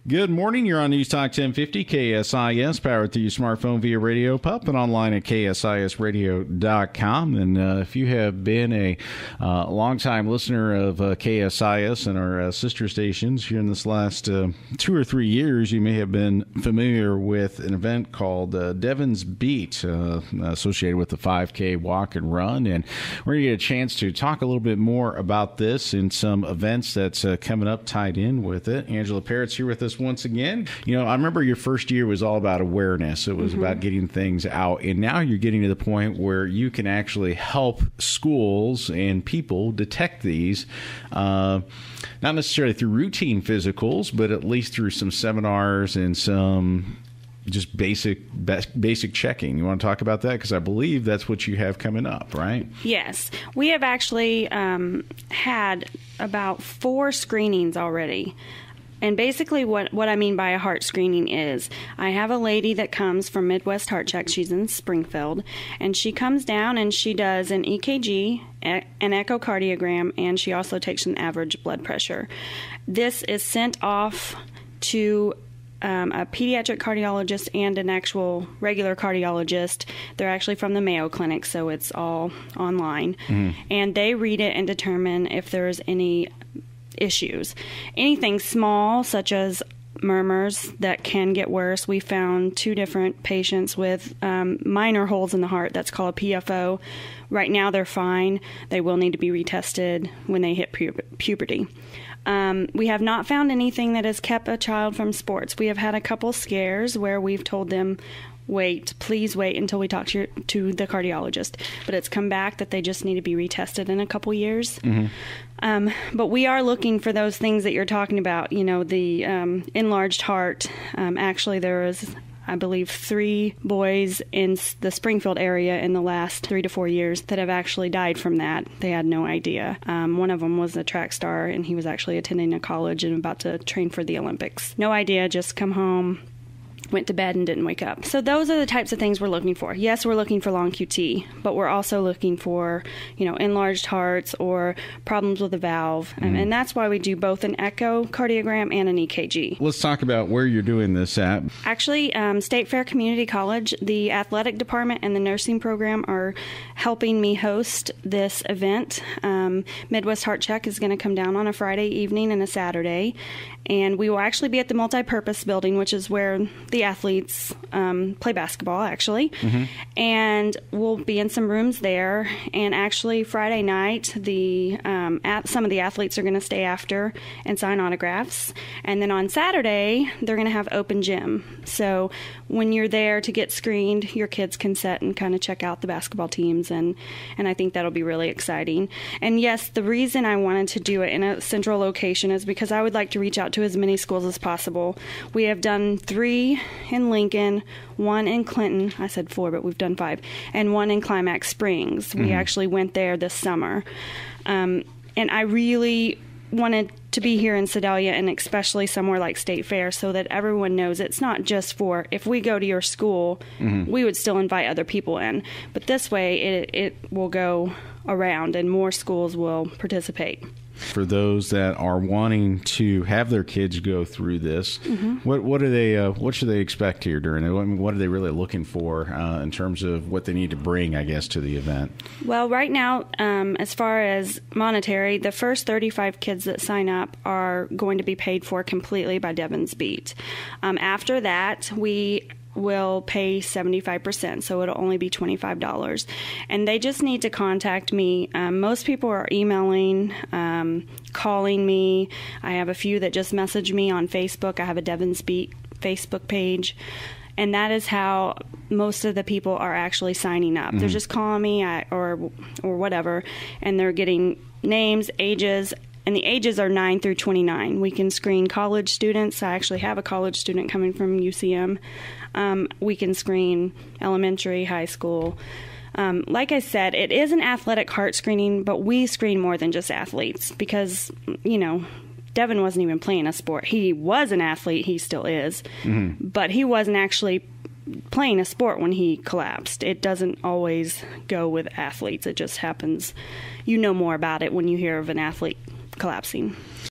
Good morning. You're on News Talk 1050 KSIS, powered through your smartphone via radio pup and online at ksisradio.com. And if you have been a longtime listener of KSIS and our sister stations here in this last 2 or 3 years, you may have been familiar with an event called Devon's Beat, associated with the 5K walk and run. And we're going to get a chance to talk a little bit more about this and some events that's coming up tied in with it. Angela Parrott's here with us once again. You know, I remember your first year was all about awareness. It was about getting things out. And now you're getting to the point where you can actually help schools and people detect these, not necessarily through routine physicals, but at least through some seminars and some just basic checking. You want to talk about that? Because I believe that's what you have coming up, right? Yes. We have actually had about 4 screenings already. And basically what I mean by a heart screening is I have a lady that comes from Midwest Heart Check. She's in Springfield. And she comes down and she does an EKG, an echocardiogram, and she also takes an average blood pressure. This is sent off to a pediatric cardiologist and an actual regular cardiologist. They're actually from the Mayo Clinic, so it's all online. And they read it and determine if there's any issues. Anything small, such as murmurs that can get worse. We found 2 different patients with minor holes in the heart. That's called a PFO. Right now they're fine. They will need to be retested when they hit puberty. We have not found anything that has kept a child from sports. We have had a couple scares where we've told them, please wait until we talk to the cardiologist. But it's come back that they just need to be retested in a couple years. But we are looking for those things that you're talking about, you know, the enlarged heart. Actually, there is, I believe, 3 boys in the Springfield area in the last 3 to 4 years that have actually died from that. They had no idea. One of them was a track star, and he was actually attending a college and about to train for the Olympics. No idea, just come home, went to bed and didn't wake up. So those are the types of things we're looking for. Yes, we're looking for long QT, but we're also looking for, you know, enlarged hearts or problems with the valve. And that's why we do both an echocardiogram and an EKG. Let's talk about where you're doing this at. Actually, State Fair Community College, the athletic department and the nursing program are helping me host this event. Midwest Heart Check is going to come down on a Friday evening and a Saturday. And we will actually be at the multipurpose building, which is where the athletes play basketball, actually. And we'll be in some rooms there. And actually, Friday night, some of the athletes are going to stay after and sign autographs. And then on Saturday, they're going to have open gym. So when you're there to get screened, your kids can sit and kind of check out the basketball teams. And I think that'll be really exciting. And yes, the reason I wanted to do it in a central location is because I would like to reach out to as many schools as possible. We have done 3 in Lincoln, 1 in Clinton. I said 4, but we've done 5. And 1 in Climax Springs. We actually went there this summer. And I really wanted to be here in Sedalia, and especially somewhere like State Fair, so that everyone knows it's not just for, if we go to your school, we would still invite other people in. But this way, it will go around and more schools will participate. For those that are wanting to have their kids go through this, what do they what should they expect here during it? I mean, what are they really looking for in terms of what they need to bring, I guess, to the event? Well, right now, as far as monetary, the first 35 kids that sign up are going to be paid for completely by Devon's Beat. After that, we will pay 75%, so it'll only be $25. And they just need to contact me. Most people are emailing, calling me. I have a few that just message me on Facebook. I have a Devon's Beat Facebook page. And that is how most of the people are actually signing up. They're just calling me or whatever, and they're getting names, ages, and the ages are 9 through 29. We can screen college students. I actually have a college student coming from UCM. We can screen elementary, high school. Like I said, it is an athletic heart screening, but we screen more than just athletes because, you know, Devon wasn't even playing a sport. He was an athlete. He still is. But he wasn't actually playing a sport when he collapsed. It doesn't always go with athletes. It just happens. You know more about it when you hear of an athlete collapsing.